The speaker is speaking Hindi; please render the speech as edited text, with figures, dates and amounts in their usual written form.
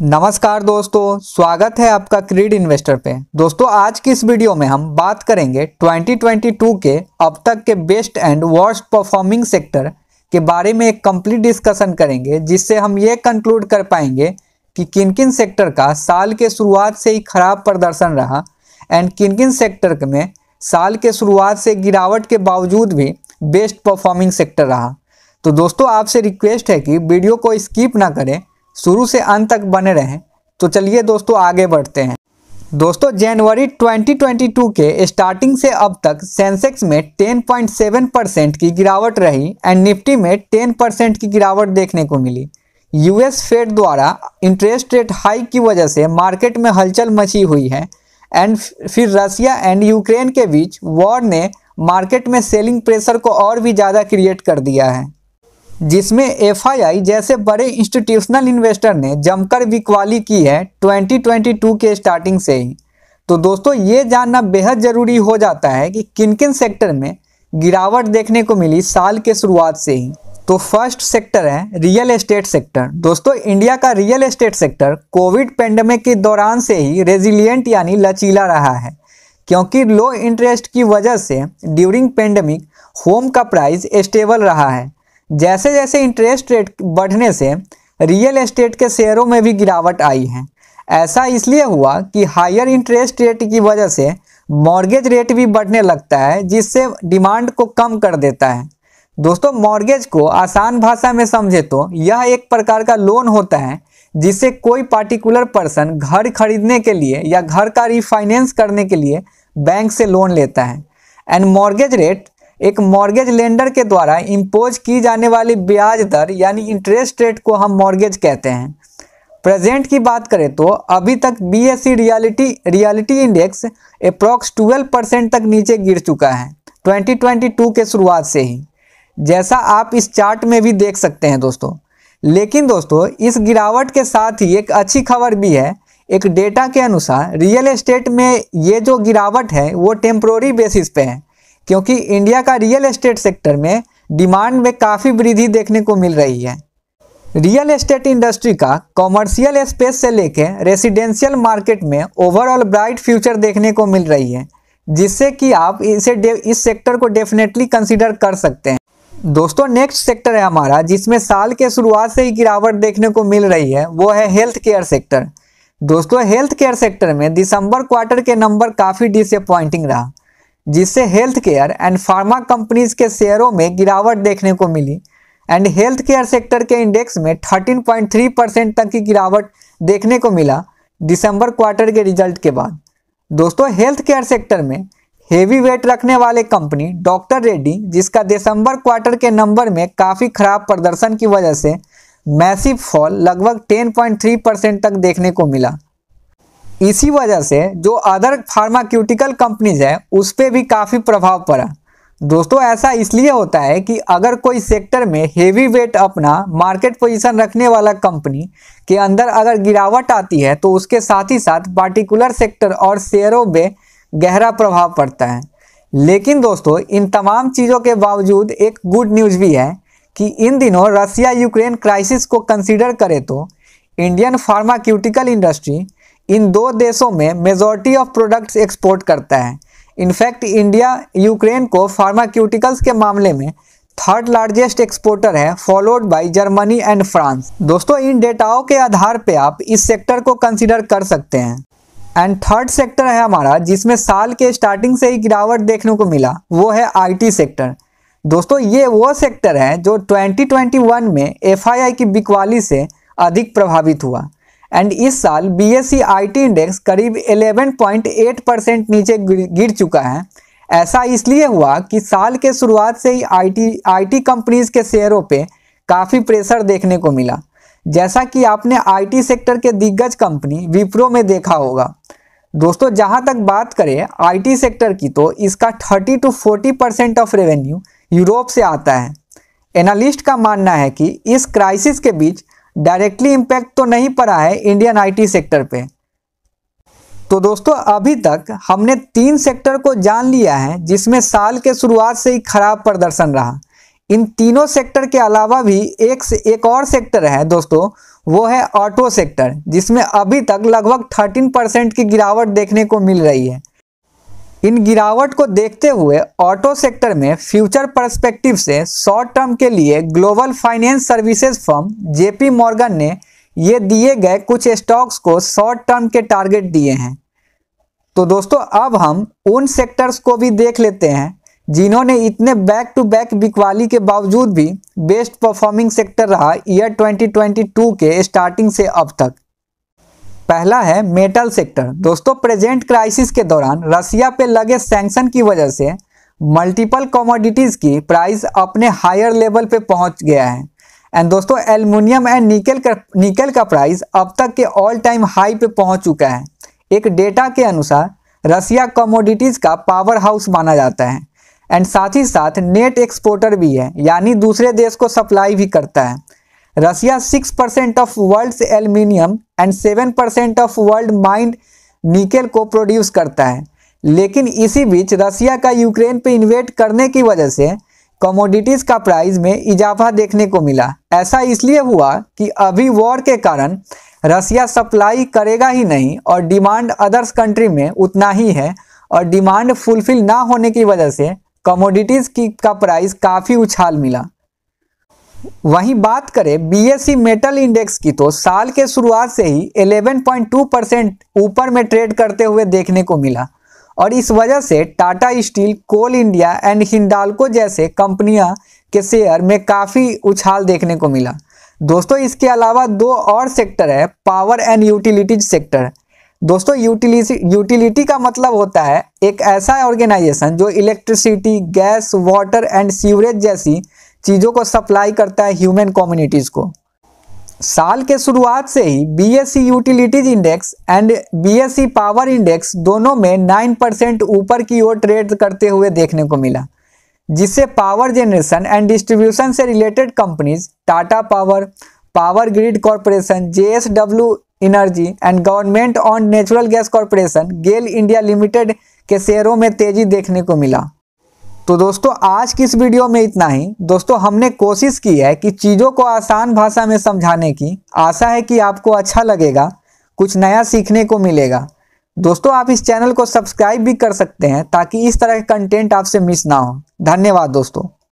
नमस्कार दोस्तों, स्वागत है आपका क्रीड इन्वेस्टर पे। दोस्तों आज की इस वीडियो में हम बात करेंगे 2022 के अब तक के best and worst performing sector के बारे में एक कंप्लीट डिस्कशन करेंगे, जिससे हम ये कंक्लूड कर पाएंगे कि किन किन सेक्टर का साल के शुरुआत से ही खराब प्रदर्शन रहा एंड किन किन सेक्टर में साल के शुरुआत से गिरावट के बावजूद भी बेस्ट परफॉर्मिंग सेक्टर रहा। तो दोस्तों आपसे रिक्वेस्ट है कि वीडियो को स्किप ना करें, शुरू से अंत तक बने रहें। तो चलिए दोस्तों आगे बढ़ते हैं। दोस्तों जनवरी 2022 के स्टार्टिंग से अब तक सेंसेक्स में 10.7% की गिरावट रही एंड निफ्टी में 10% की गिरावट देखने को मिली। यूएस फेड द्वारा इंटरेस्ट रेट हाइक की वजह से मार्केट में हलचल मची हुई है एंड फिर रसिया एंड यूक्रेन के बीच वॉर ने मार्केट में सेलिंग प्रेशर को और भी ज़्यादा क्रिएट कर दिया है, जिसमें एफआईआई जैसे बड़े इंस्टीट्यूशनल इन्वेस्टर ने जमकर बिकवाली की है 2022 के स्टार्टिंग से ही। तो दोस्तों ये जानना बेहद ज़रूरी हो जाता है कि किन किन सेक्टर में गिरावट देखने को मिली साल के शुरुआत से ही। तो फर्स्ट सेक्टर है रियल एस्टेट सेक्टर। दोस्तों इंडिया का real estate sector Covid pandemic के दौरान से ही रेजिलिएंट यानी लचीला रहा है, क्योंकि लो इंटरेस्ट की वजह से ड्यूरिंग पेंडेमिक होम का प्राइस स्टेबल रहा है। जैसे जैसे इंटरेस्ट रेट बढ़ने से रियल एस्टेट के शेयरों में भी गिरावट आई है। ऐसा इसलिए हुआ कि हायर इंटरेस्ट रेट की वजह से मॉर्गेज रेट भी बढ़ने लगता है, जिससे डिमांड को कम कर देता है। दोस्तों मॉर्गेज को आसान भाषा में समझे तो यह एक प्रकार का लोन होता है जिससे कोई पार्टिकुलर पर्सन घर खरीदने के लिए या घर का रिफाइनेंस करने के लिए बैंक से लोन लेता है। एंड मॉर्गेज रेट एक मॉर्गेज लेंडर के द्वारा इम्पोज की जाने वाली ब्याज दर यानी इंटरेस्ट रेट को हम मॉर्गेज कहते हैं। प्रेजेंट की बात करें तो अभी तक बीएसई रियलिटी इंडेक्स अप्रॉक्स 12% तक नीचे गिर चुका है 2022 के शुरुआत से ही, जैसा आप इस चार्ट में भी देख सकते हैं दोस्तों। लेकिन दोस्तों इस गिरावट के साथ ही एक अच्छी खबर भी है। एक डेटा के अनुसार रियल एस्टेट में ये जो गिरावट है वो टेम्प्रोरी बेसिस पे है, क्योंकि इंडिया का रियल एस्टेट सेक्टर में डिमांड में काफ़ी वृद्धि देखने को मिल रही है। रियल एस्टेट इंडस्ट्री का कॉमर्शियल स्पेस से लेकर रेसिडेंशियल मार्केट में ओवरऑल ब्राइट फ्यूचर देखने को मिल रही है, जिससे कि आप इस सेक्टर को डेफिनेटली कंसीडर कर सकते हैं। दोस्तों नेक्स्ट सेक्टर है हमारा जिसमें साल के शुरुआत से ही गिरावट देखने को मिल रही है, वो है हेल्थ केयर सेक्टर। दोस्तों हेल्थ केयर सेक्टर में दिसंबर क्वार्टर के नंबर काफ़ी डिसअपॉइंटिंग रहा, जिससे health care and pharma companies के शेयरों में गिरावट देखने को मिली एंड हेल्थ केयर सेक्टर के इंडेक्स में 13.3% तक की गिरावट देखने को मिला दिसंबर क्वार्टर के रिजल्ट के बाद। दोस्तों हेल्थ केयर सेक्टर में हेवी वेट रखने वाले कंपनी डॉक्टर रेड्डी, जिसका दिसंबर क्वार्टर के नंबर में काफ़ी खराब प्रदर्शन की वजह से मैसिव फॉल लगभग 10.3% तक देखने को मिला। इसी वजह से जो अदर फार्माक्यूटिकल कंपनीज है उस पर भी काफ़ी प्रभाव पड़ा। दोस्तों ऐसा इसलिए होता है कि अगर कोई सेक्टर में हेवी वेट अपना मार्केट पोजीशन रखने वाला कंपनी के अंदर अगर गिरावट आती है तो उसके साथ ही साथ पार्टिकुलर सेक्टर और शेयरों में गहरा प्रभाव पड़ता है। लेकिन दोस्तों इन तमाम चीज़ों के बावजूद एक गुड न्यूज़ भी है कि इन दिनों रसिया यूक्रेन क्राइसिस को कंसीडर करें तो इंडियन फार्माक्यूटिकल इंडस्ट्री इन दो देशों में मेजॉरिटी ऑफ प्रोडक्ट्स एक्सपोर्ट करता है। इनफैक्ट इंडिया यूक्रेन को फार्माक्यूटिकल्स के मामले में थर्ड लार्जेस्ट एक्सपोर्टर है, followed by Germany and France. दोस्तों इन डेटाओं के आधार पे आप इस सेक्टर को कंसीडर कर सकते हैं। एंड थर्ड सेक्टर है हमारा जिसमें साल के स्टार्टिंग से ही गिरावट देखने को मिला, वो है आईटी सेक्टर। दोस्तों ये वो सेक्टर है जो 2021 में एफआईआई की बिकवाली से अधिक प्रभावित हुआ एंड इस साल बीएसई आईटी इंडेक्स करीब 11.8% नीचे गिर चुका है। ऐसा इसलिए हुआ कि साल के शुरुआत से ही आईटी कंपनीज के शेयरों पे काफ़ी प्रेशर देखने को मिला, जैसा कि आपने आईटी सेक्टर के दिग्गज कंपनी विप्रो में देखा होगा। दोस्तों जहां तक बात करें आईटी सेक्टर की तो इसका 30 to 40% ऑफ रेवेन्यू यूरोप से आता है। एनालिस्ट का मानना है कि इस क्राइसिस के बीच डायरेक्टली इम्पैक्ट तो नहीं पड़ा है इंडियन आईटी सेक्टर पे। तो दोस्तों अभी तक हमने 3 सेक्टर को जान लिया है जिसमें साल के शुरुआत से ही खराब प्रदर्शन रहा। इन तीनों सेक्टर के अलावा भी एक और सेक्टर है दोस्तों, वो है ऑटो सेक्टर, जिसमें अभी तक लगभग 13% की गिरावट देखने को मिल रही है। इन गिरावट को देखते हुए ऑटो सेक्टर में फ्यूचर पर्सपेक्टिव से शॉर्ट टर्म के लिए global finance services firm JP Morgan ने ये दिए गए कुछ स्टॉक्स को शॉर्ट टर्म के टारगेट दिए हैं। तो दोस्तों अब हम उन सेक्टर्स को भी देख लेते हैं जिन्होंने इतने बैक टू बैक बिकवाली के बावजूद भी बेस्ट परफॉर्मिंग सेक्टर रहा ईयर 2022 के स्टार्टिंग से अब तक। पहला है मेटल सेक्टर। दोस्तों प्रेजेंट क्राइसिस के दौरान रसिया पे लगे सैंक्शन की वजह से मल्टीपल कमोडिटीज की प्राइस अपने हायर लेवल पे पहुंच गया है। एंड दोस्तों एल्युमिनियम एंड निकल का प्राइस अब तक के ऑल टाइम हाई पे पहुंच चुका है। एक डेटा के अनुसार रसिया कमोडिटीज का पावर हाउस माना जाता है एंड साथ ही साथ नेट एक्सपोर्टर भी है, यानी दूसरे देश को सप्लाई भी करता है। रसिया 6% of world aluminium and 7% of world mind nickel को प्रोड्यूस करता है। लेकिन इसी बीच रसिया का यूक्रेन पे इन्वेट करने की वजह से कमोडिटीज़ का प्राइस में इजाफा देखने को मिला। ऐसा इसलिए हुआ कि अभी वॉर के कारण रसिया सप्लाई करेगा ही नहीं और डिमांड अदर्स कंट्री में उतना ही है, और डिमांड फुलफिल ना होने की वजह से कमोडिटीज़ का प्राइस काफ़ी उछाल मिला। वहीं बात करें बीएसई मेटल इंडेक्स की, तो साल के शुरुआत से ही 11.2% ऊपर में ट्रेड करते हुए देखने को मिला, और इस वजह से Tata Steel, Coal India and Hindalco जैसे कंपनियां के शेयर में काफ़ी उछाल देखने को मिला। दोस्तों इसके अलावा दो और सेक्टर है, पावर एंड यूटिलिटीज सेक्टर। दोस्तों यूटिलिटी का मतलब होता है एक ऐसा ऑर्गेनाइजेशन जो electricity, gas, water and sewerage जैसी चीज़ों को सप्लाई करता है ह्यूमन कम्युनिटीज़ को। साल के शुरुआत से ही BSE utilities index and BSE power index दोनों में 9% ऊपर की ओर ट्रेड करते हुए देखने को मिला, जिससे पावर जनरेशन एंड डिस्ट्रीब्यूशन से related companies Tata Power, Power Grid Corporation, JSW Energy and government on Natural Gas Corporation, GAIL India Limited के शेयरों में तेजी देखने को मिला। तो दोस्तों आज की इस वीडियो में इतना ही। दोस्तों हमने कोशिश की है कि चीज़ों को आसान भाषा में समझाने की। आशा है कि आपको अच्छा लगेगा, कुछ नया सीखने को मिलेगा। दोस्तों आप इस चैनल को सब्सक्राइब भी कर सकते हैं ताकि इस तरह के कंटेंट आपसे मिस ना हो। धन्यवाद दोस्तों।